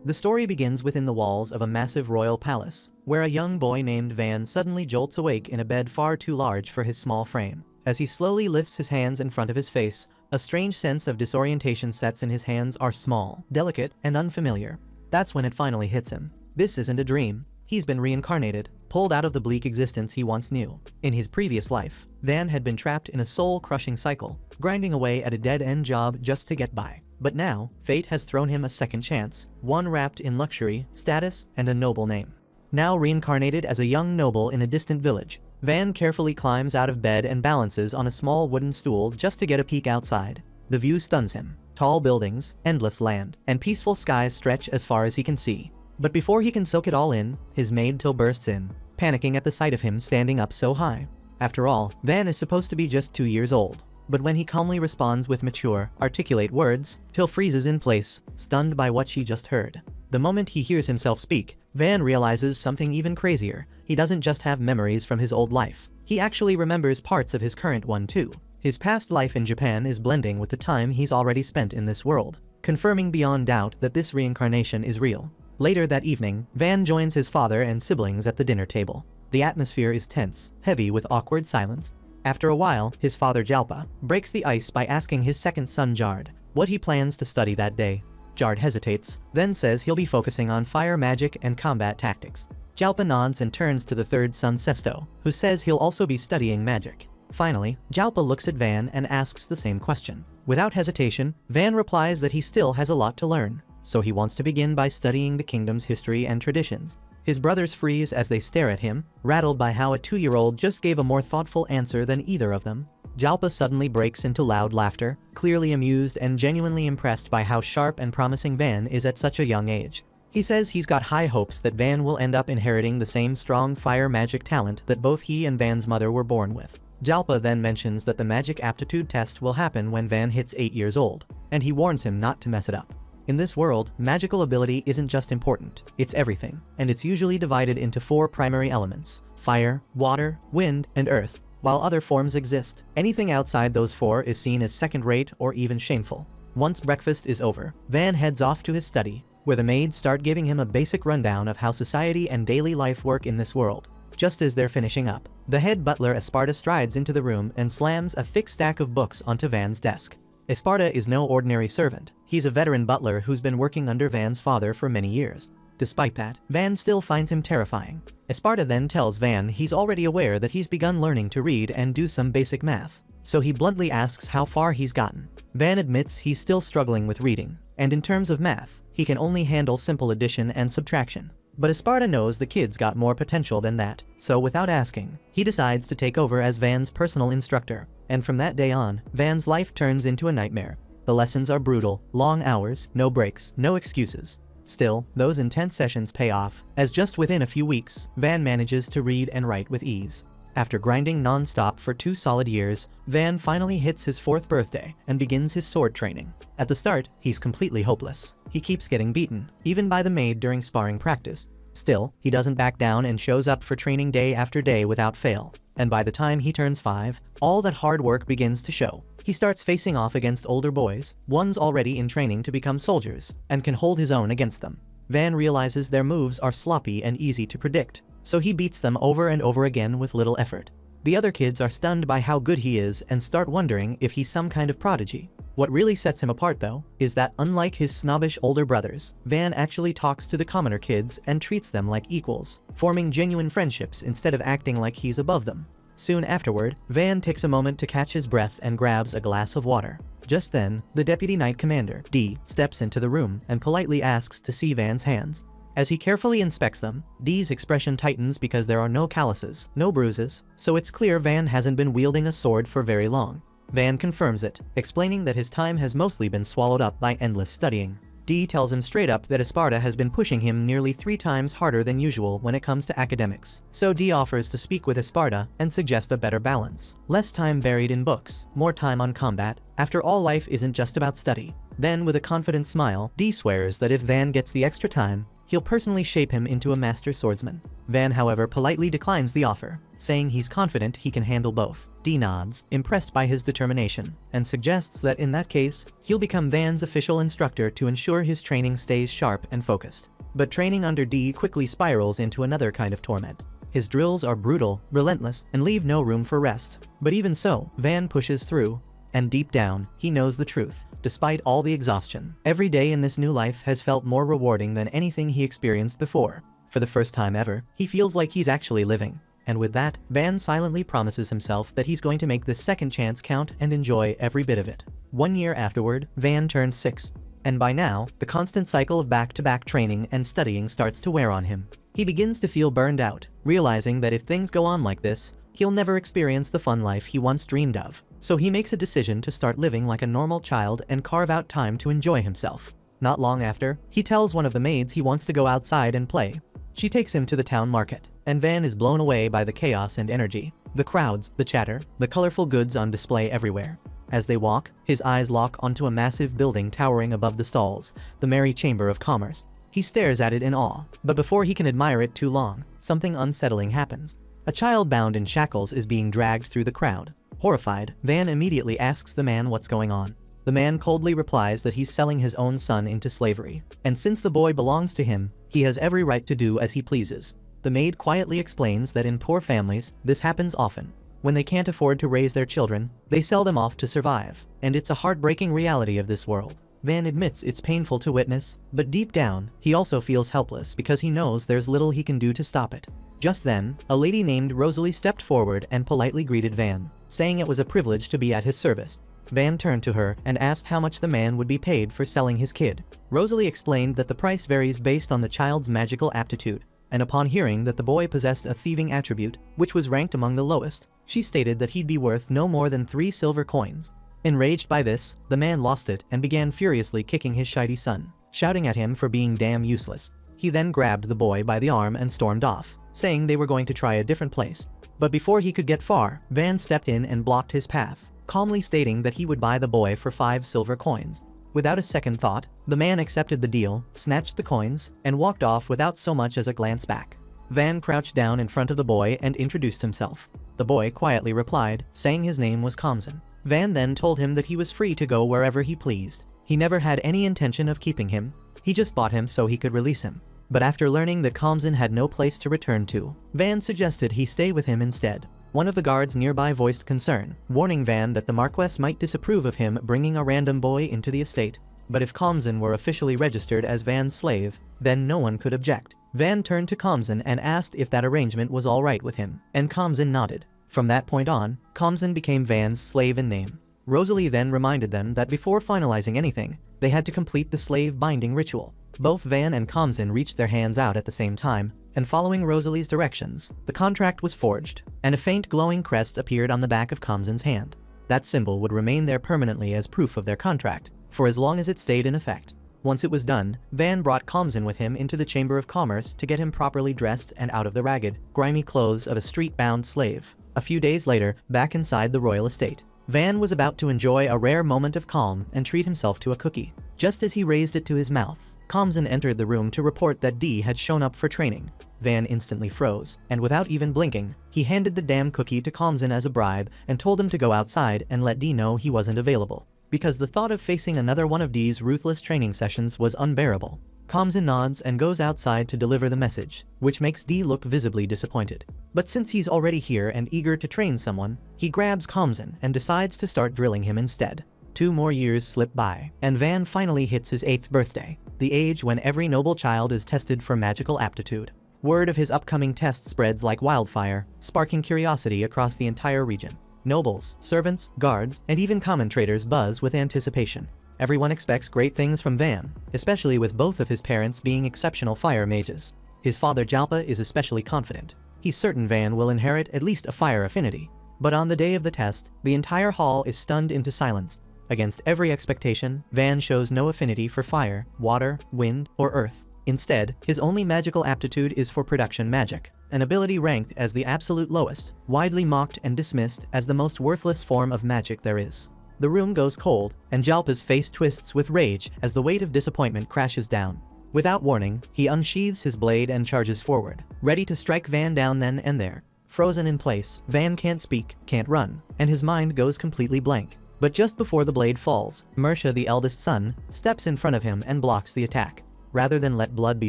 The story begins within the walls of a massive royal palace, where a young boy named Van suddenly jolts awake in a bed far too large for his small frame. As he slowly lifts his hands in front of his face, a strange sense of disorientation sets in. His hands are small, delicate, and unfamiliar. That's when it finally hits him. This isn't a dream. He's been reincarnated, pulled out of the bleak existence he once knew. In his previous life, Van had been trapped in a soul-crushing cycle, grinding away at a dead-end job just to get by. But now, fate has thrown him a second chance, one wrapped in luxury, status, and a noble name. Now reincarnated as a young noble in a distant village, Van carefully climbs out of bed and balances on a small wooden stool just to get a peek outside. The view stuns him. Tall buildings, endless land, and peaceful skies stretch as far as he can see. But before he can soak it all in, his maid Till bursts in, panicking at the sight of him standing up so high. After all, Van is supposed to be just 2 years old. But when he calmly responds with mature, articulate words, Till freezes in place, stunned by what she just heard. The moment he hears himself speak, Van realizes something even crazier. He doesn't just have memories from his old life. He actually remembers parts of his current one too. His past life in Japan is blending with the time he's already spent in this world, confirming beyond doubt that this reincarnation is real. Later that evening, Van joins his father and siblings at the dinner table. The atmosphere is tense, heavy with awkward silence. After a while, his father Jalpa breaks the ice by asking his second son Jard what he plans to study that day. Jard hesitates, then says he'll be focusing on fire magic and combat tactics. Jalpa nods and turns to the third son Sesto, who says he'll also be studying magic. Finally, Jalpa looks at Van and asks the same question. Without hesitation, Van replies that he still has a lot to learn, so he wants to begin by studying the kingdom's history and traditions. His brothers freeze as they stare at him, rattled by how a 2-year-old just gave a more thoughtful answer than either of them. Jalpa suddenly breaks into loud laughter, clearly amused and genuinely impressed by how sharp and promising Van is at such a young age. He says he's got high hopes that Van will end up inheriting the same strong fire magic talent that both he and Van's mother were born with. Jalpa then mentions that the magic aptitude test will happen when Van hits 8 years old, and he warns him not to mess it up. In this world, magical ability isn't just important, it's everything, and it's usually divided into 4 primary elements: fire, water, wind, and earth. While other forms exist, anything outside those 4 is seen as second-rate or even shameful. Once breakfast is over, Van heads off to his study, where the maids start giving him a basic rundown of how society and daily life work in this world. Just as they're finishing up, the head butler Esparta strides into the room and slams a thick stack of books onto Van's desk. Esparta is no ordinary servant. He's a veteran butler who's been working under Van's father for many years. Despite that, Van still finds him terrifying. Esparta then tells Van he's already aware that he's begun learning to read and do some basic math, so he bluntly asks how far he's gotten. Van admits he's still struggling with reading, and in terms of math, he can only handle simple addition and subtraction. But Esparta knows the kid's got more potential than that, so without asking, he decides to take over as Van's personal instructor. And from that day on, Van's life turns into a nightmare. The lessons are brutal, long hours, no breaks, no excuses. Still, those intense sessions pay off, as just within a few weeks, Van manages to read and write with ease. After grinding non-stop for 2 solid years, Van finally hits his 4th birthday and begins his sword training. At the start, he's completely hopeless. He keeps getting beaten, even by the maid during sparring practice. Still, he doesn't back down and shows up for training day after day without fail. And by the time he turns 5, all that hard work begins to show. He starts facing off against older boys, ones already in training to become soldiers, and can hold his own against them. Van realizes their moves are sloppy and easy to predict, so he beats them over and over again with little effort. The other kids are stunned by how good he is and start wondering if he's some kind of prodigy. What really sets him apart though, is that unlike his snobbish older brothers, Van actually talks to the commoner kids and treats them like equals, forming genuine friendships instead of acting like he's above them. Soon afterward, Van takes a moment to catch his breath and grabs a glass of water. Just then, the Deputy Knight Commander, D, steps into the room and politely asks to see Van's hands. As he carefully inspects them, D's expression tightens because there are no calluses, no bruises, so it's clear Van hasn't been wielding a sword for very long. Van confirms it, explaining that his time has mostly been swallowed up by endless studying. D tells him straight up that Esparta has been pushing him nearly 3 times harder than usual when it comes to academics, so D offers to speak with Esparta and suggest a better balance. Less time buried in books, more time on combat. After all, life isn't just about study. Then, with a confident smile, D swears that if Van gets the extra time, he'll personally shape him into a master swordsman. Van, however, politely declines the offer. saying he's confident he can handle both. D nods, impressed by his determination, and suggests that in that case, he'll become Van's official instructor to ensure his training stays sharp and focused. But training under D quickly spirals into another kind of torment. His drills are brutal, relentless, and leave no room for rest. But even so, Van pushes through, and deep down, he knows the truth. Despite all the exhaustion, every day in this new life has felt more rewarding than anything he experienced before. For the first time ever, he feels like he's actually living. And with that, Van silently promises himself that he's going to make this second chance count and enjoy every bit of it. 1 year afterward, Van turns 6. And by now, the constant cycle of back-to-back training and studying starts to wear on him. He begins to feel burned out, realizing that if things go on like this, he'll never experience the fun life he once dreamed of. So he makes a decision to start living like a normal child and carve out time to enjoy himself. Not long after, he tells one of the maids he wants to go outside and play. She takes him to the town market, and Van is blown away by the chaos and energy. The crowds, the chatter, the colorful goods on display everywhere. As they walk, his eyes lock onto a massive building towering above the stalls, the Merry Chamber of Commerce. He stares at it in awe, but before he can admire it too long, something unsettling happens. A child bound in shackles is being dragged through the crowd. Horrified, Van immediately asks the man what's going on. The man coldly replies that he's selling his own son into slavery, and since the boy belongs to him, he has every right to do as he pleases. The maid quietly explains that in poor families, this happens often. When they can't afford to raise their children, they sell them off to survive, and it's a heartbreaking reality of this world. Van admits it's painful to witness, but deep down, he also feels helpless because he knows there's little he can do to stop it. Just then, a lady named Rosalie stepped forward and politely greeted Van, saying it was a privilege to be at his service. Van turned to her and asked how much the man would be paid for selling his kid. Rosalie explained that the price varies based on the child's magical aptitude, and upon hearing that the boy possessed a thieving attribute, which was ranked among the lowest, she stated that he'd be worth no more than 3 silver coins. Enraged by this, the man lost it and began furiously kicking his shiny son, shouting at him for being damn useless. He then grabbed the boy by the arm and stormed off, saying they were going to try a different place. But before he could get far, Van stepped in and blocked his path, calmly stating that he would buy the boy for 5 silver coins. Without a second thought, the man accepted the deal, snatched the coins, and walked off without so much as a glance back. Van crouched down in front of the boy and introduced himself. The boy quietly replied, saying his name was Kamzan. Van then told him that he was free to go wherever he pleased. He never had any intention of keeping him. He just bought him so he could release him. But after learning that Kamzan had no place to return to, Van suggested he stay with him instead. One of the guards nearby voiced concern, warning Van that the Marquess might disapprove of him bringing a random boy into the estate. But if Kamzan were officially registered as Van's slave, then no one could object. Van turned to Kamzan and asked if that arrangement was all right with him, and Kamzan nodded. From that point on, Kamzan became Van's slave in name. Rosalie then reminded them that before finalizing anything, they had to complete the slave binding ritual. Both Van and Kamzan reached their hands out at the same time, and following Rosalie's directions, the contract was forged, and a faint glowing crest appeared on the back of Kamzan's hand. That symbol would remain there permanently as proof of their contract, for as long as it stayed in effect. Once it was done, Van brought Kamzan with him into the Chamber of Commerce to get him properly dressed and out of the ragged, grimy clothes of a street-bound slave. A few days later, back inside the royal estate, Van was about to enjoy a rare moment of calm and treat himself to a cookie. Just as he raised it to his mouth, Kamzan entered the room to report that D had shown up for training. Van instantly froze, and without even blinking, he handed the damn cookie to Kamzan as a bribe and told him to go outside and let D know he wasn't available, because the thought of facing another one of D's ruthless training sessions was unbearable. Kamzan nods and goes outside to deliver the message, which makes D look visibly disappointed. But since he's already here and eager to train someone, he grabs Kamzan and decides to start drilling him instead. 2 more years slip by, and Van finally hits his 8th birthday, the age when every noble child is tested for magical aptitude. Word of his upcoming test spreads like wildfire, sparking curiosity across the entire region. Nobles, servants, guards, and even common traders buzz with anticipation. Everyone expects great things from Van, especially with both of his parents being exceptional fire mages. His father Jalpa is especially confident. He's certain Van will inherit at least a fire affinity. But on the day of the test, the entire hall is stunned into silence. Against every expectation, Van shows no affinity for fire, water, wind, or earth. Instead, his only magical aptitude is for production magic, an ability ranked as the absolute lowest, widely mocked and dismissed as the most worthless form of magic there is. The room goes cold, and Jalpa's face twists with rage as the weight of disappointment crashes down. Without warning, he unsheathes his blade and charges forward, ready to strike Van down then and there. Frozen in place, Van can't speak, can't run, and his mind goes completely blank. But just before the blade falls, Mersha, the eldest son, steps in front of him and blocks the attack. Rather than let blood be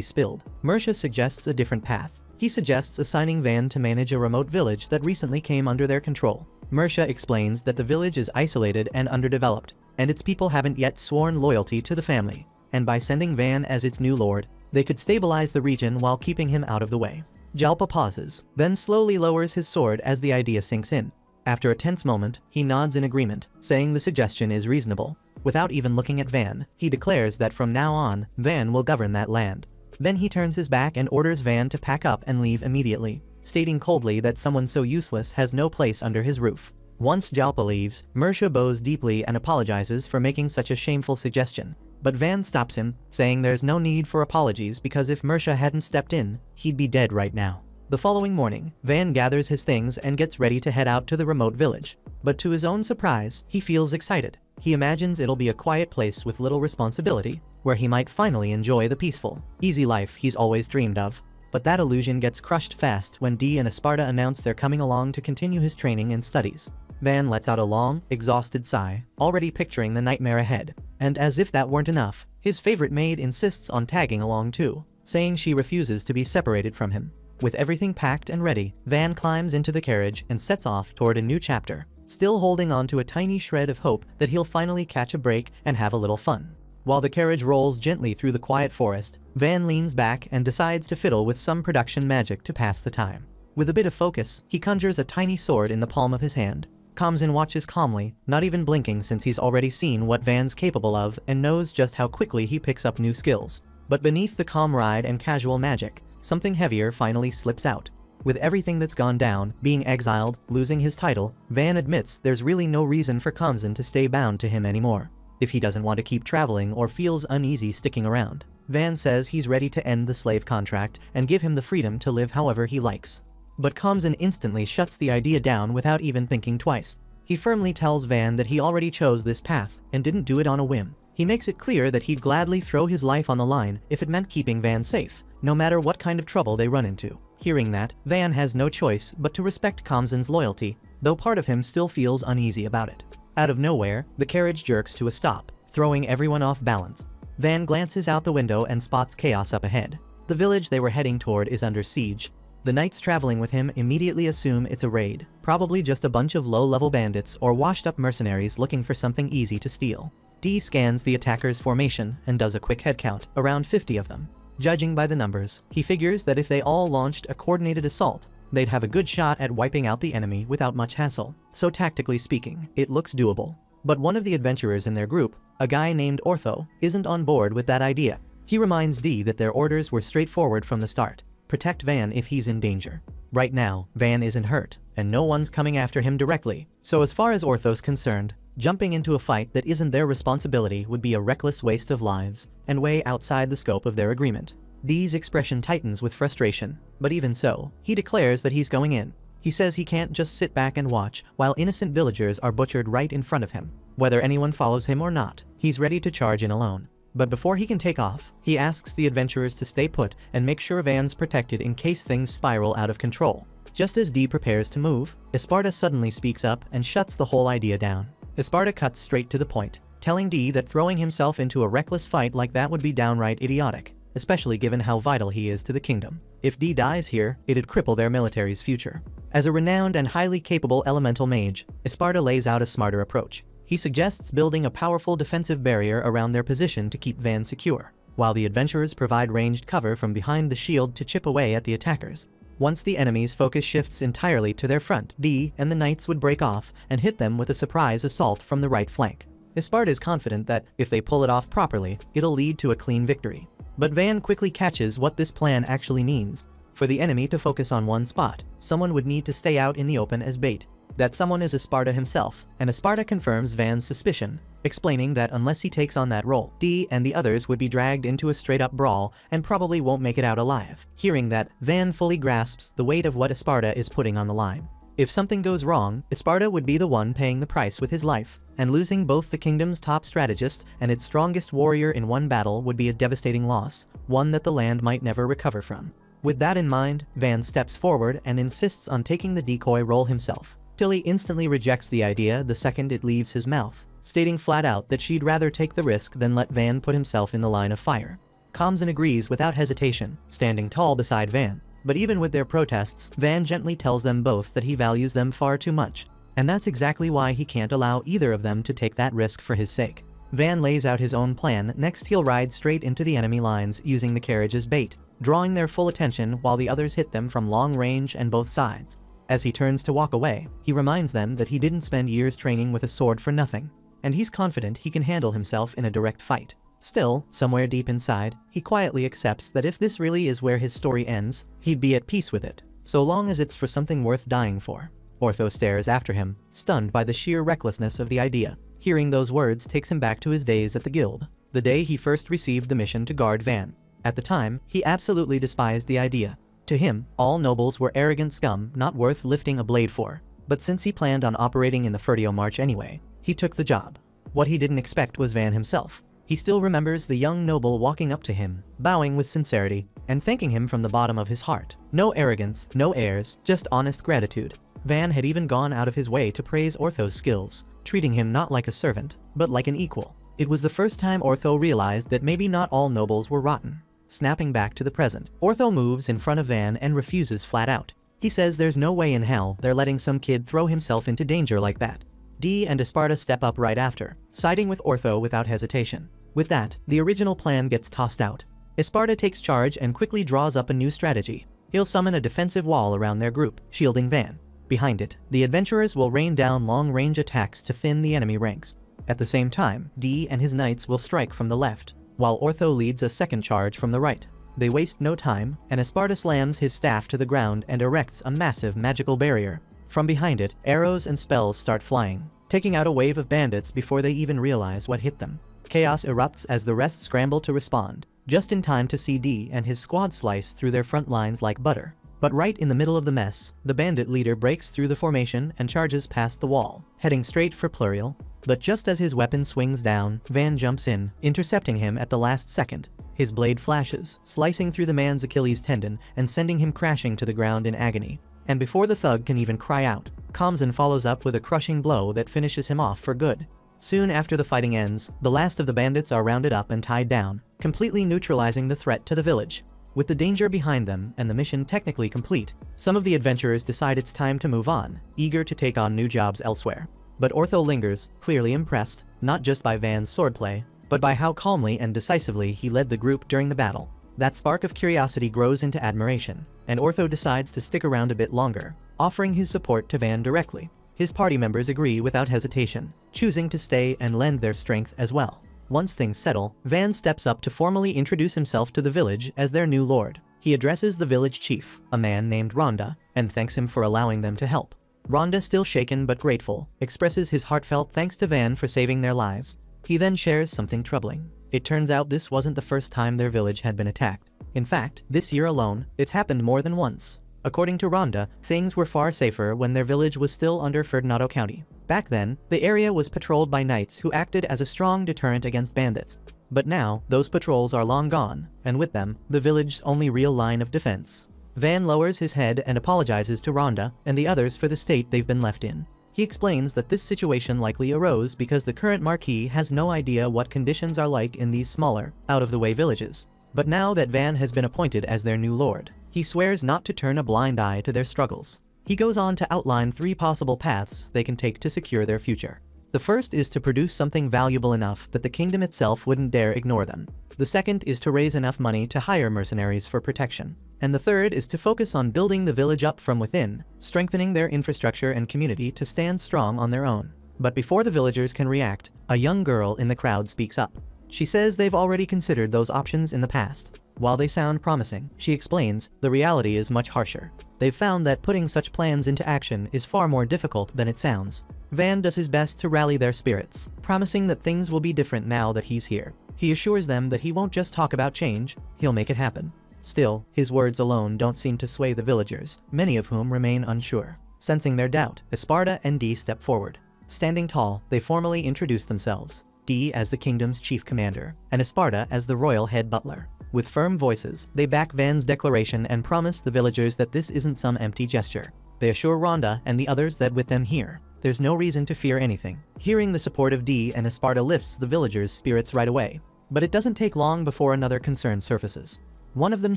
spilled, Mersha suggests a different path. He suggests assigning Van to manage a remote village that recently came under their control. Mersha explains that the village is isolated and underdeveloped, and its people haven't yet sworn loyalty to the family, and by sending Van as its new lord, they could stabilize the region while keeping him out of the way. Jalpa pauses, then slowly lowers his sword as the idea sinks in. After a tense moment, he nods in agreement, saying the suggestion is reasonable. Without even looking at Van, he declares that from now on, Van will govern that land. Then he turns his back and orders Van to pack up and leave immediately, stating coldly that someone so useless has no place under his roof. Once Jalpa leaves, Mersha bows deeply and apologizes for making such a shameful suggestion. But Van stops him, saying there's no need for apologies because if Mersha hadn't stepped in, he'd be dead right now. The following morning, Van gathers his things and gets ready to head out to the remote village. But to his own surprise, he feels excited. He imagines it'll be a quiet place with little responsibility, where he might finally enjoy the peaceful, easy life he's always dreamed of. But that illusion gets crushed fast when Dee and Esparta announce they're coming along to continue his training and studies. Van lets out a long, exhausted sigh, already picturing the nightmare ahead. And as if that weren't enough, his favorite maid insists on tagging along too, saying she refuses to be separated from him. With everything packed and ready, Van climbs into the carriage and sets off toward a new chapter, still holding on to a tiny shred of hope that he'll finally catch a break and have a little fun. While the carriage rolls gently through the quiet forest, Van leans back and decides to fiddle with some production magic to pass the time. With a bit of focus, he conjures a tiny sword in the palm of his hand. Kamzin watches calmly, not even blinking since he's already seen what Van's capable of and knows just how quickly he picks up new skills. But beneath the calm ride and casual magic, something heavier finally slips out. With everything that's gone down, being exiled, losing his title, Van admits there's really no reason for Kamzin to stay bound to him anymore. If he doesn't want to keep traveling or feels uneasy sticking around, Van says he's ready to end the slave contract and give him the freedom to live however he likes. But Kamzin instantly shuts the idea down without even thinking twice. He firmly tells Van that he already chose this path and didn't do it on a whim. He makes it clear that he'd gladly throw his life on the line if it meant keeping Van safe, no matter what kind of trouble they run into. Hearing that, Van has no choice but to respect Kamzin's loyalty, though part of him still feels uneasy about it. Out of nowhere, the carriage jerks to a stop, throwing everyone off balance. Van glances out the window and spots chaos up ahead. The village they were heading toward is under siege. The knights traveling with him immediately assume it's a raid, probably just a bunch of low-level bandits or washed-up mercenaries looking for something easy to steal. Dee scans the attackers' formation and does a quick head count, around 50 of them. Judging by the numbers, he figures that if they all launched a coordinated assault, they'd have a good shot at wiping out the enemy without much hassle. So tactically speaking, it looks doable. But one of the adventurers in their group, a guy named Ortho, isn't on board with that idea. He reminds Dee that their orders were straightforward from the start. Protect Van if he's in danger. Right now, Van isn't hurt, and no one's coming after him directly. So as far as Ortho's concerned, jumping into a fight that isn't their responsibility would be a reckless waste of lives, and way outside the scope of their agreement. Dee's expression tightens with frustration, but even so, he declares that he's going in. He says he can't just sit back and watch while innocent villagers are butchered right in front of him. Whether anyone follows him or not, he's ready to charge in alone. But before he can take off, he asks the adventurers to stay put and make sure Van's protected in case things spiral out of control. Just as Dee prepares to move, Esparta suddenly speaks up and shuts the whole idea down. Esparta cuts straight to the point, telling Dee that throwing himself into a reckless fight like that would be downright idiotic, especially given how vital he is to the kingdom. If Dee dies here, it'd cripple their military's future. As a renowned and highly capable elemental mage, Esparta lays out a smarter approach. He suggests building a powerful defensive barrier around their position to keep Van secure, while the adventurers provide ranged cover from behind the shield to chip away at the attackers. Once the enemy's focus shifts entirely to their front, Dee and the knights would break off and hit them with a surprise assault from the right flank. Esparta is confident that, if they pull it off properly, it'll lead to a clean victory. But Van quickly catches what this plan actually means. For the enemy to focus on one spot, someone would need to stay out in the open as bait. That someone is Esparta himself, and Esparta confirms Van's suspicion, explaining that unless he takes on that role, Dee and the others would be dragged into a straight-up brawl and probably won't make it out alive. Hearing that, Van fully grasps the weight of what Esparta is putting on the line. If something goes wrong, Esparta would be the one paying the price with his life, and losing both the kingdom's top strategist and its strongest warrior in one battle would be a devastating loss, one that the land might never recover from. With that in mind, Van steps forward and insists on taking the decoy role himself. Tilly instantly rejects the idea the second it leaves his mouth, stating flat out that she'd rather take the risk than let Van put himself in the line of fire. Kamzan agrees without hesitation, standing tall beside Van. But even with their protests, Van gently tells them both that he values them far too much. And that's exactly why he can't allow either of them to take that risk for his sake. Van lays out his own plan. Next, he'll ride straight into the enemy lines using the carriage as bait, drawing their full attention while the others hit them from long range and both sides. As he turns to walk away, he reminds them that he didn't spend years training with a sword for nothing, and he's confident he can handle himself in a direct fight. Still, somewhere deep inside, he quietly accepts that if this really is where his story ends, he'd be at peace with it, so long as it's for something worth dying for. Ortho stares after him, stunned by the sheer recklessness of the idea. Hearing those words takes him back to his days at the guild, the day he first received the mission to guard Van. At the time, he absolutely despised the idea. To him, all nobles were arrogant scum not worth lifting a blade for. But since he planned on operating in the Fertio March anyway, he took the job. What he didn't expect was Van himself. He still remembers the young noble walking up to him, bowing with sincerity, and thanking him from the bottom of his heart. No arrogance, no airs, just honest gratitude. Van had even gone out of his way to praise Ortho's skills, treating him not like a servant, but like an equal. It was the first time Ortho realized that maybe not all nobles were rotten. Snapping back to the present, Ortho moves in front of Van and refuses flat out. He says there's no way in hell they're letting some kid throw himself into danger like that. Dee and Esparta step up right after, siding with Ortho without hesitation. With that, the original plan gets tossed out. Esparta takes charge and quickly draws up a new strategy. He'll summon a defensive wall around their group, shielding Van. Behind it, the adventurers will rain down long-range attacks to thin the enemy ranks. At the same time, Dee and his knights will strike from the left, while Ortho leads a second charge from the right. They waste no time, and Esparta slams his staff to the ground and erects a massive magical barrier. From behind it, arrows and spells start flying, taking out a wave of bandits before they even realize what hit them. Chaos erupts as the rest scramble to respond, just in time to see Dee and his squad slice through their front lines like butter. But right in the middle of the mess, the bandit leader breaks through the formation and charges past the wall, heading straight for Pluriel. But just as his weapon swings down, Van jumps in, intercepting him at the last second. His blade flashes, slicing through the man's Achilles tendon and sending him crashing to the ground in agony. And before the thug can even cry out, Kamzan follows up with a crushing blow that finishes him off for good. Soon after the fighting ends, the last of the bandits are rounded up and tied down, completely neutralizing the threat to the village. With the danger behind them and the mission technically complete, some of the adventurers decide it's time to move on, eager to take on new jobs elsewhere. But Ortho lingers, clearly impressed, not just by Van's swordplay, but by how calmly and decisively he led the group during the battle. That spark of curiosity grows into admiration, and Ortho decides to stick around a bit longer, offering his support to Van directly. His party members agree without hesitation, choosing to stay and lend their strength as well. Once things settle, Van steps up to formally introduce himself to the village as their new lord. He addresses the village chief, a man named Rhonda, and thanks him for allowing them to help. Rhonda, still shaken but grateful, expresses his heartfelt thanks to Van for saving their lives. He then shares something troubling. It turns out this wasn't the first time their village had been attacked. In fact, this year alone, it's happened more than once. According to Rhonda, things were far safer when their village was still under Ferdinando County. Back then, the area was patrolled by knights who acted as a strong deterrent against bandits. But now, those patrols are long gone, and with them, the village's only real line of defense. Van lowers his head and apologizes to Rhonda and the others for the state they've been left in. He explains that this situation likely arose because the current Marquis has no idea what conditions are like in these smaller, out-of-the-way villages. But now that Van has been appointed as their new lord, he swears not to turn a blind eye to their struggles. He goes on to outline 3 possible paths they can take to secure their future. The first is to produce something valuable enough that the kingdom itself wouldn't dare ignore them. The second is to raise enough money to hire mercenaries for protection. And the third is to focus on building the village up from within, strengthening their infrastructure and community to stand strong on their own. But before the villagers can react, a young girl in the crowd speaks up. She says they've already considered those options in the past. While they sound promising, she explains, the reality is much harsher. They've found that putting such plans into action is far more difficult than it sounds. Van does his best to rally their spirits, promising that things will be different now that he's here. He assures them that he won't just talk about change, he'll make it happen. Still, his words alone don't seem to sway the villagers, many of whom remain unsure. Sensing their doubt, Esparta and Dee step forward. Standing tall, they formally introduce themselves, Dee as the kingdom's chief commander, and Esparta as the royal head butler. With firm voices, they back Van's declaration and promise the villagers that this isn't some empty gesture. They assure Rhonda and the others that with them here, there's no reason to fear anything. Hearing the support of Dee and Esparta lifts the villagers' spirits right away. But it doesn't take long before another concern surfaces. One of them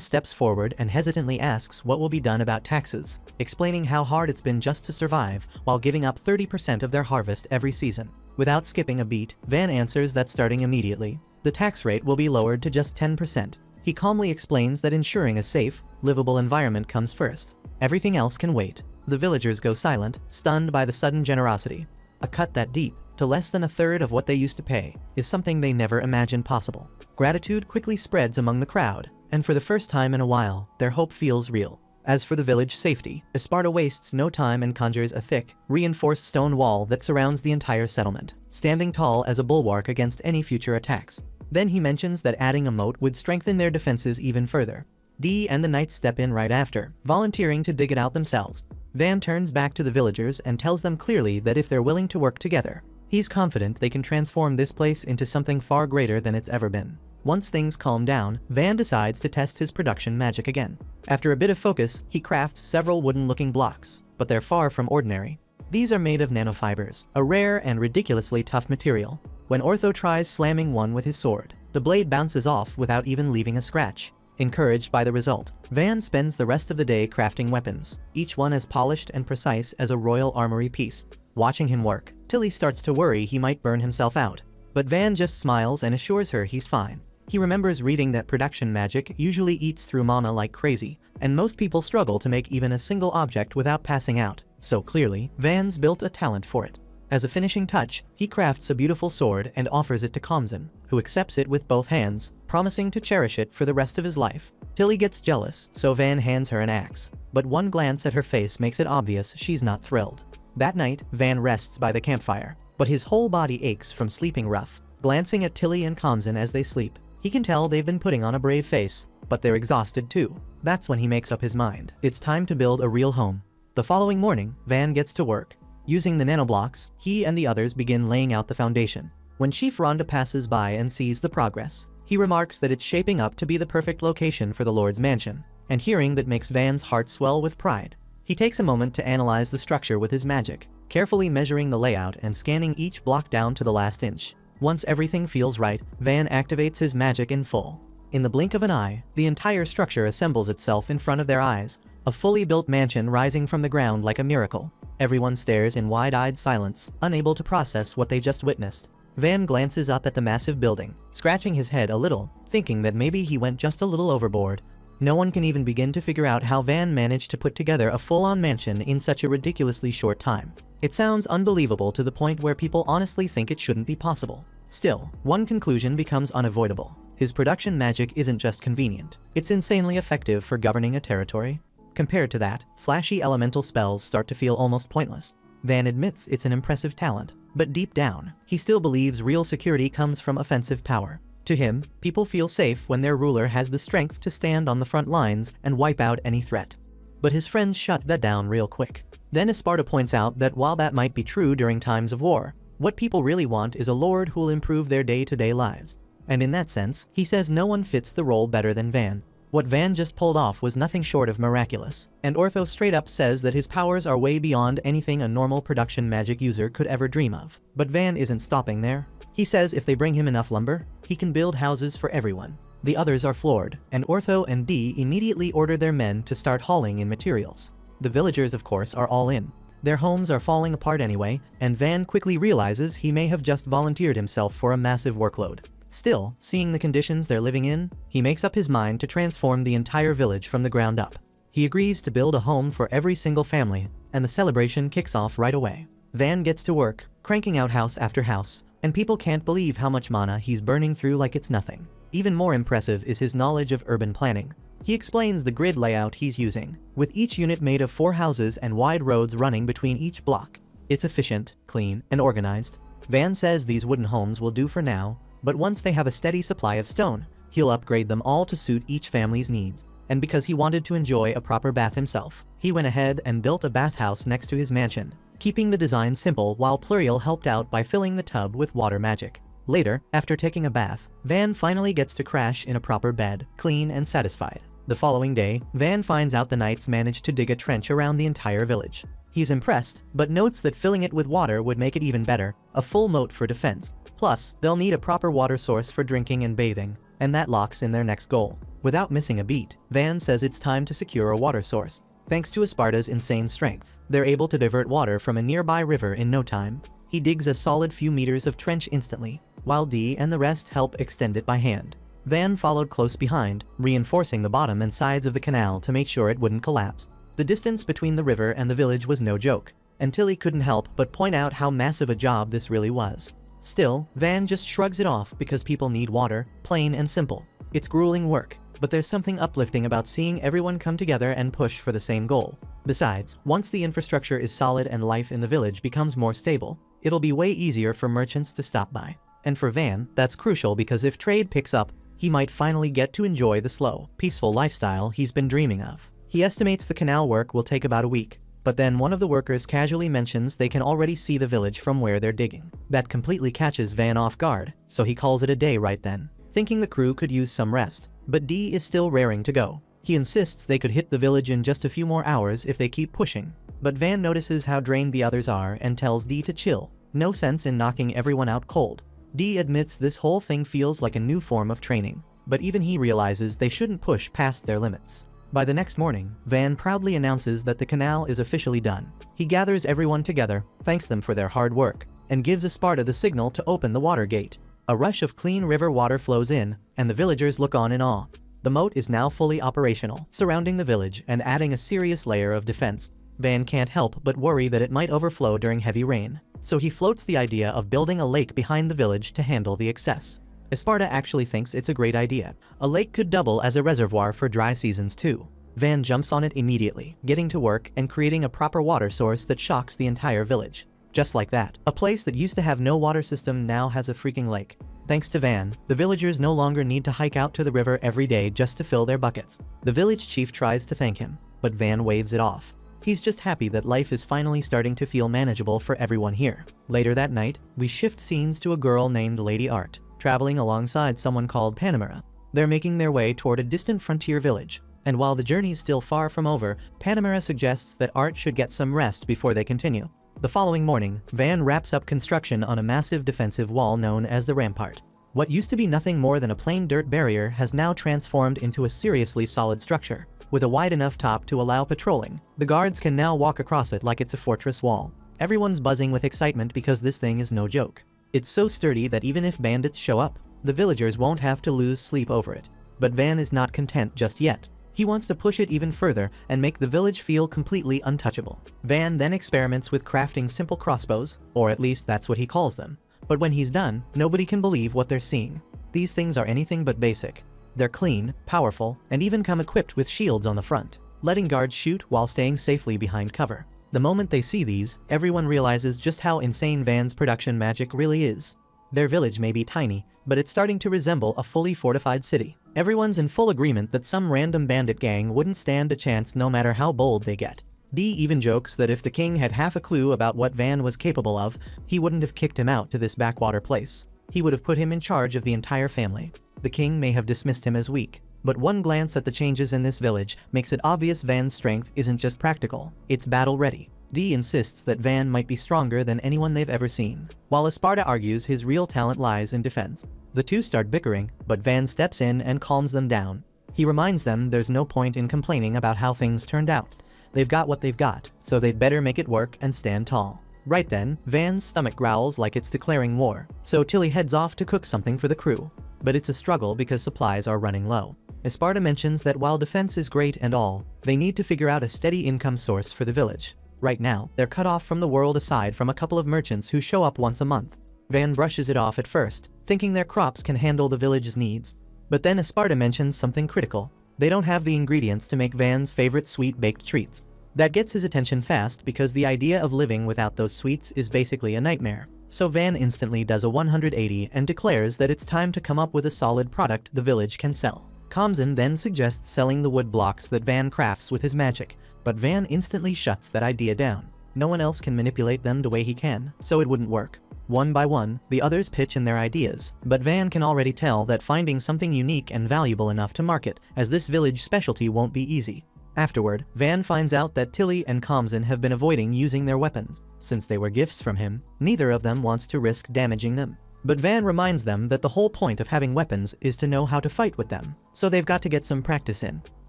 steps forward and hesitantly asks what will be done about taxes, explaining how hard it's been just to survive while giving up 30% of their harvest every season. Without skipping a beat, Van answers that starting immediately, the tax rate will be lowered to just 10%. He calmly explains that ensuring a safe, livable environment comes first. Everything else can wait. The villagers go silent, stunned by the sudden generosity. A cut that deep, to less than a third of what they used to pay, is something they never imagined possible. Gratitude quickly spreads among the crowd, and for the first time in a while, their hope feels real. As for the village safety, Esparta wastes no time and conjures a thick, reinforced stone wall that surrounds the entire settlement, standing tall as a bulwark against any future attacks. Then he mentions that adding a moat would strengthen their defenses even further. Dee and the knights step in right after, volunteering to dig it out themselves. Van turns back to the villagers and tells them clearly that if they're willing to work together, he's confident they can transform this place into something far greater than it's ever been. Once things calm down, Van decides to test his production magic again. After a bit of focus, he crafts several wooden-looking blocks, but they're far from ordinary. These are made of nanofibers, a rare and ridiculously tough material. When Ortho tries slamming one with his sword, the blade bounces off without even leaving a scratch. Encouraged by the result, Van spends the rest of the day crafting weapons, each one as polished and precise as a royal armory piece. Watching him work, Tilly starts to worry he might burn himself out. But Van just smiles and assures her he's fine. He remembers reading that production magic usually eats through mana like crazy, and most people struggle to make even a single object without passing out, so clearly, Van's built a talent for it. As a finishing touch, he crafts a beautiful sword and offers it to Kamzan, who accepts it with both hands, promising to cherish it for the rest of his life. Tilly gets jealous, so Van hands her an axe, but one glance at her face makes it obvious she's not thrilled. That night, Van rests by the campfire, but his whole body aches from sleeping rough. Glancing at Tilly and Kamzan as they sleep, he can tell they've been putting on a brave face, but they're exhausted too. That's when he makes up his mind. It's time to build a real home. The following morning, Van gets to work. Using the nanoblocks, he and the others begin laying out the foundation. When Chief Rhonda passes by and sees the progress, he remarks that it's shaping up to be the perfect location for the Lord's mansion, and hearing that makes Van's heart swell with pride. He takes a moment to analyze the structure with his magic, carefully measuring the layout and scanning each block down to the last inch. Once everything feels right, Van activates his magic in full. In the blink of an eye, the entire structure assembles itself in front of their eyes, a fully built mansion rising from the ground like a miracle. Everyone stares in wide-eyed silence, unable to process what they just witnessed. Van glances up at the massive building, scratching his head a little, thinking that maybe he went just a little overboard. No one can even begin to figure out how Van managed to put together a full-on mansion in such a ridiculously short time. It sounds unbelievable to the point where people honestly think it shouldn't be possible. Still, one conclusion becomes unavoidable. His production magic isn't just convenient, it's insanely effective for governing a territory. Compared to that, flashy elemental spells start to feel almost pointless. Van admits it's an impressive talent, but deep down, he still believes real security comes from offensive power. To him, people feel safe when their ruler has the strength to stand on the front lines and wipe out any threat. But his friends shut that down real quick. Then Esparta points out that while that might be true during times of war, what people really want is a lord who'll improve their day-to-day lives. And in that sense, he says no one fits the role better than Van. What Van just pulled off was nothing short of miraculous, and Ortho straight up says that his powers are way beyond anything a normal production magic user could ever dream of. But Van isn't stopping there. He says if they bring him enough lumber, he can build houses for everyone. The others are floored, and Ortho and Dee immediately order their men to start hauling in materials. The villagers, of course, are all in. Their homes are falling apart anyway, and Van quickly realizes he may have just volunteered himself for a massive workload. Still, seeing the conditions they're living in, he makes up his mind to transform the entire village from the ground up. He agrees to build a home for every single family, and the celebration kicks off right away. Van gets to work, cranking out house after house, and people can't believe how much mana he's burning through like it's nothing. Even more impressive is his knowledge of urban planning. He explains the grid layout he's using, with each unit made of 4 houses and wide roads running between each block. It's efficient, clean, and organized. Van says these wooden homes will do for now, but once they have a steady supply of stone, he'll upgrade them all to suit each family's needs. And because he wanted to enjoy a proper bath himself, he went ahead and built a bathhouse next to his mansion, keeping the design simple while Pluriel helped out by filling the tub with water magic. Later, after taking a bath, Van finally gets to crash in a proper bed, clean and satisfied. The following day, Van finds out the knights managed to dig a trench around the entire village. He's impressed, but notes that filling it with water would make it even better, a full moat for defense. Plus, they'll need a proper water source for drinking and bathing, and that locks in their next goal. Without missing a beat, Van says it's time to secure a water source. Thanks to Esparta's insane strength, they're able to divert water from a nearby river in no time. He digs a solid few meters of trench instantly, while Dee and the rest help extend it by hand. Van followed close behind, reinforcing the bottom and sides of the canal to make sure it wouldn't collapse. The distance between the river and the village was no joke, until he couldn't help but point out how massive a job this really was. Still, Van just shrugs it off because people need water, plain and simple. It's grueling work, but there's something uplifting about seeing everyone come together and push for the same goal. Besides, once the infrastructure is solid and life in the village becomes more stable, it'll be way easier for merchants to stop by. And for Van, that's crucial because if trade picks up, he might finally get to enjoy the slow, peaceful lifestyle he's been dreaming of. He estimates the canal work will take about a week, but then one of the workers casually mentions they can already see the village from where they're digging. That completely catches Van off guard, so he calls it a day right then, thinking the crew could use some rest. But Dee is still raring to go. He insists they could hit the village in just a few more hours if they keep pushing. But Van notices how drained the others are and tells Dee to chill. No sense in knocking everyone out cold. Dee admits this whole thing feels like a new form of training, but even he realizes they shouldn't push past their limits. By the next morning, Van proudly announces that the canal is officially done. He gathers everyone together, thanks them for their hard work, and gives Esparta the signal to open the water gate. A rush of clean river water flows in, and the villagers look on in awe. The moat is now fully operational, surrounding the village and adding a serious layer of defense. Van can't help but worry that it might overflow during heavy rain, so he floats the idea of building a lake behind the village to handle the excess. Esparta actually thinks it's a great idea. A lake could double as a reservoir for dry seasons too. Van jumps on it immediately, getting to work and creating a proper water source that shocks the entire village. Just like that, a place that used to have no water system now has a freaking lake. Thanks to Van, the villagers no longer need to hike out to the river every day just to fill their buckets. The village chief tries to thank him, but Van waves it off. He's just happy that life is finally starting to feel manageable for everyone here. Later that night, we shift scenes to a girl named Lady Art, traveling alongside someone called Panamera. They're making their way toward a distant frontier village, and while the journey's still far from over, Panamera suggests that Art should get some rest before they continue. The following morning, Van wraps up construction on a massive defensive wall known as the Rampart. What used to be nothing more than a plain dirt barrier has now transformed into a seriously solid structure. With a wide enough top to allow patrolling, the guards can now walk across it like it's a fortress wall. Everyone's buzzing with excitement because this thing is no joke. It's so sturdy that even if bandits show up, the villagers won't have to lose sleep over it. But Van is not content just yet. He wants to push it even further and make the village feel completely untouchable. Van then experiments with crafting simple crossbows, or at least that's what he calls them. But when he's done, nobody can believe what they're seeing. These things are anything but basic. They're clean, powerful, and even come equipped with shields on the front, letting guards shoot while staying safely behind cover. The moment they see these, everyone realizes just how insane Van's production magic really is. Their village may be tiny, but it's starting to resemble a fully fortified city. Everyone's in full agreement that some random bandit gang wouldn't stand a chance no matter how bold they get. Dee even jokes that if the king had half a clue about what Van was capable of, he wouldn't have kicked him out to this backwater place. He would have put him in charge of the entire family. The king may have dismissed him as weak, but one glance at the changes in this village makes it obvious Van's strength isn't just practical, it's battle-ready. Dee insists that Van might be stronger than anyone they've ever seen, while Esparta argues his real talent lies in defense. The two start bickering, but Van steps in and calms them down. He reminds them there's no point in complaining about how things turned out. They've got what they've got, so they'd better make it work and stand tall. Right then, Van's stomach growls like it's declaring war, so Tilly heads off to cook something for the crew. But it's a struggle because supplies are running low. Esparta mentions that while defense is great and all, they need to figure out a steady income source for the village. Right now, they're cut off from the world aside from a couple of merchants who show up once a month. Van brushes it off at first, thinking their crops can handle the village's needs. But then Esparta mentions something critical. They don't have the ingredients to make Van's favorite sweet baked treats. That gets his attention fast because the idea of living without those sweets is basically a nightmare. So Van instantly does a 180 and declares that it's time to come up with a solid product the village can sell. Kamzan then suggests selling the wood blocks that Van crafts with his magic, but Van instantly shuts that idea down. No one else can manipulate them the way he can, so it wouldn't work. One by one, the others pitch in their ideas, but Van can already tell that finding something unique and valuable enough to market as this village specialty won't be easy. Afterward, Van finds out that Tilly and Kamzin have been avoiding using their weapons. Since they were gifts from him, neither of them wants to risk damaging them. But Van reminds them that the whole point of having weapons is to know how to fight with them, so they've got to get some practice in.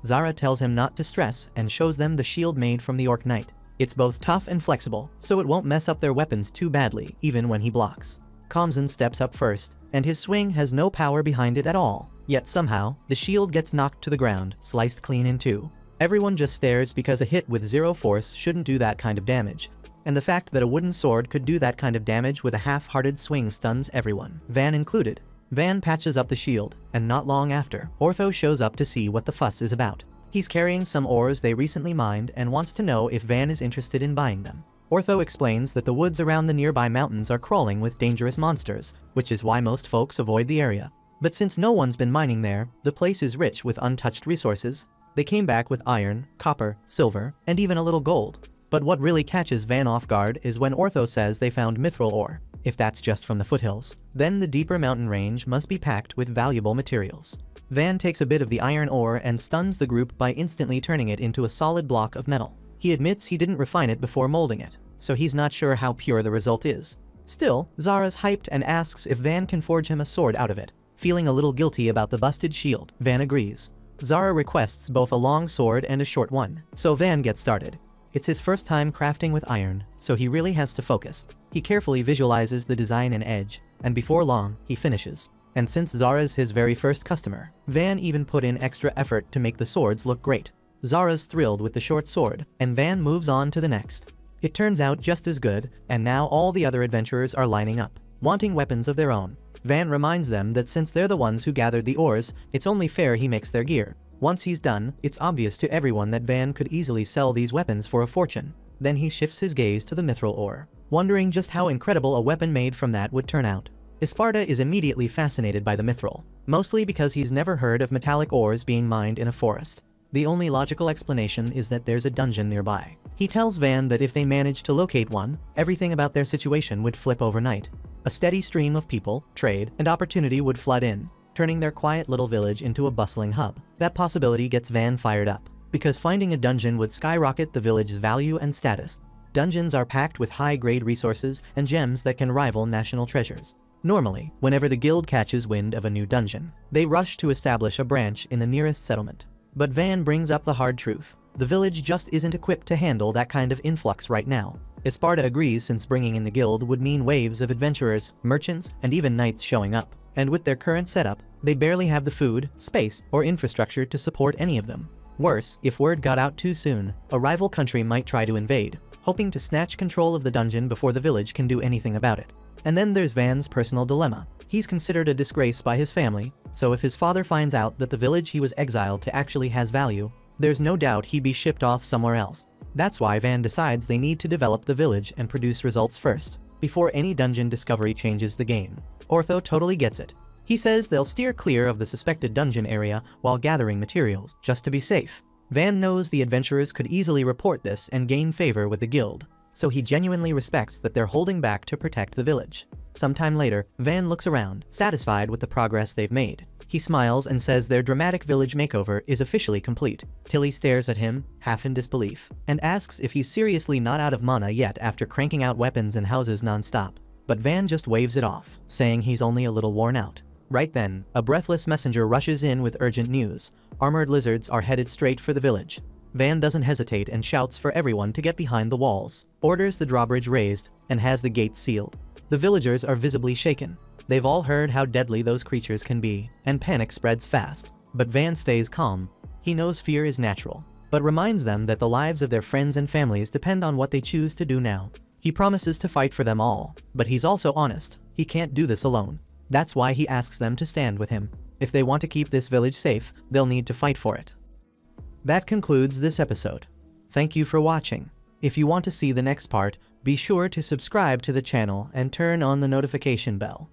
Zara tells him not to stress and shows them the shield made from the Orc Knight. It's both tough and flexible, so it won't mess up their weapons too badly, even when he blocks. Kamzin steps up first, and his swing has no power behind it at all. Yet somehow, the shield gets knocked to the ground, sliced clean in two. Everyone just stares because a hit with zero force shouldn't do that kind of damage. And the fact that a wooden sword could do that kind of damage with a half-hearted swing stuns everyone, Van included. Van patches up the shield, and not long after, Ortho shows up to see what the fuss is about. He's carrying some ores they recently mined and wants to know if Van is interested in buying them. Ortho explains that the woods around the nearby mountains are crawling with dangerous monsters, which is why most folks avoid the area. But since no one's been mining there, the place is rich with untouched resources. They came back with iron, copper, silver, and even a little gold. But what really catches Van off guard is when Ortho says they found mithril ore. If that's just from the foothills, then the deeper mountain range must be packed with valuable materials. Van takes a bit of the iron ore and stuns the group by instantly turning it into a solid block of metal. He admits he didn't refine it before molding it, so he's not sure how pure the result is. Still, Zara's hyped and asks if Van can forge him a sword out of it. Feeling a little guilty about the busted shield, Van agrees. Zara requests both a long sword and a short one, so Van gets started. It's his first time crafting with iron, so he really has to focus. He carefully visualizes the design and edge, and before long, he finishes. And since Zara's his very first customer, Van even put in extra effort to make the swords look great. Zara's thrilled with the short sword, and Van moves on to the next. It turns out just as good, and now all the other adventurers are lining up, wanting weapons of their own. Van reminds them that since they're the ones who gathered the ores, it's only fair he makes their gear. Once he's done, it's obvious to everyone that Van could easily sell these weapons for a fortune. Then he shifts his gaze to the mithril ore, wondering just how incredible a weapon made from that would turn out. Isparta is immediately fascinated by the mithril, mostly because he's never heard of metallic ores being mined in a forest. The only logical explanation is that there's a dungeon nearby. He tells Van that if they manage to locate one, everything about their situation would flip overnight. A steady stream of people, trade, and opportunity would flood in, turning their quiet little village into a bustling hub. That possibility gets Van fired up, because finding a dungeon would skyrocket the village's value and status. Dungeons are packed with high-grade resources and gems that can rival national treasures. Normally, whenever the guild catches wind of a new dungeon, they rush to establish a branch in the nearest settlement. But Van brings up the hard truth. The village just isn't equipped to handle that kind of influx right now. Isparta agrees, since bringing in the guild would mean waves of adventurers, merchants, and even knights showing up. And with their current setup, they barely have the food, space, or infrastructure to support any of them. Worse, if word got out too soon, a rival country might try to invade, hoping to snatch control of the dungeon before the village can do anything about it. And then there's Van's personal dilemma. He's considered a disgrace by his family, so if his father finds out that the village he was exiled to actually has value, there's no doubt he'd be shipped off somewhere else. That's why Van decides they need to develop the village and produce results first, before any dungeon discovery changes the game. Ortho totally gets it. He says they'll steer clear of the suspected dungeon area while gathering materials, just to be safe. Van knows the adventurers could easily report this and gain favor with the guild, so he genuinely respects that they're holding back to protect the village. Sometime later, Van looks around, satisfied with the progress they've made. He smiles and says their dramatic village makeover is officially complete. Tilly stares at him, half in disbelief, and asks if he's seriously not out of mana yet after cranking out weapons and houses non-stop. But Van just waves it off, saying he's only a little worn out. Right then, a breathless messenger rushes in with urgent news. Armored lizards are headed straight for the village. Van doesn't hesitate and shouts for everyone to get behind the walls, orders the drawbridge raised, and has the gates sealed. The villagers are visibly shaken. They've all heard how deadly those creatures can be, and panic spreads fast. But Van stays calm. He knows fear is natural, but reminds them that the lives of their friends and families depend on what they choose to do now. He promises to fight for them all, but he's also honest. He can't do this alone. That's why he asks them to stand with him. If they want to keep this village safe, they'll need to fight for it. That concludes this episode. Thank you for watching. If you want to see the next part, be sure to subscribe to the channel and turn on the notification bell.